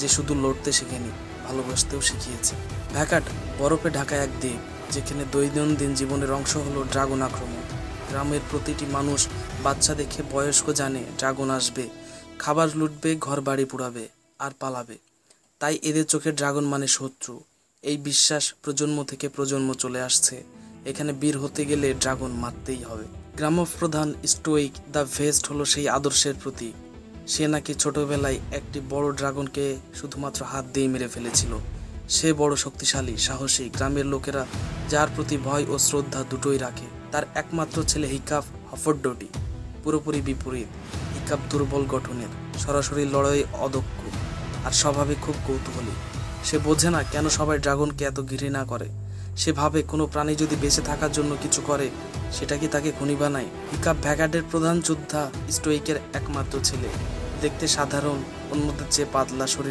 যে শুধু লড়তে শেখেনি, ভালোবাসতেও শিখিয়েছে। ভ্যাকাট বরফে ঢাকা এক দ্বীপ, যেখানে দৈনন্দিন জীবনের অংশ হলো ড্রাগন আক্রমণ। গ্রামের প্রতিটি মানুষ, বাচ্চা দেখে বয়স্ক জানে ড্রাগন আসবে, খাবার লুটবে, ঘর বাড়ি পুড়াবে আর পালাবে। তাই এদের চোখে ড্রাগন মানে শত্রু। এই বিশ্বাস প্রজন্ম থেকে প্রজন্ম চলে আসছে। এখানে বীর হতে গেলে ড্রাগন মারতেই হবে। গ্রামপ্রধান স্টোইক দ্য ভেস্ট হলো সেই আদর্শের প্রতীক। সে নাকি ছোটবেলায় একটি বড় ড্রাগনকে শুধুমাত্র হাত দিয়ে মেরে ফেলেছিল। সে বড় শক্তিশালী, সাহসী, গ্রামের লোকেরা যার প্রতি ভয় ও শ্রদ্ধা দুটোই রাখে। তার একমাত্র ছেলে হিকাপ হফর্ডটি পুরোপুরি বিপরীত। হিকাপ দুর্বল গঠনের, সরাসরি লড়াই অদক্ষ আর স্বভাবে খুব কৌতূহলী। সে বোঝে না কেন সবাই ড্রাগনকে এত ঘৃণা করে। সে ভাবে কোনো প্রাণী যদি বেঁচে থাকার জন্য কিছু করে, সেটা কি তাকে খুনি বানায়? হিকাপ ভ্যাকাটের প্রধান যোদ্ধা, স্টোইকের একমাত্র ছেলে। দেখতে সাধারণ, অন্যদের চেয়ে পাতলা শরীর।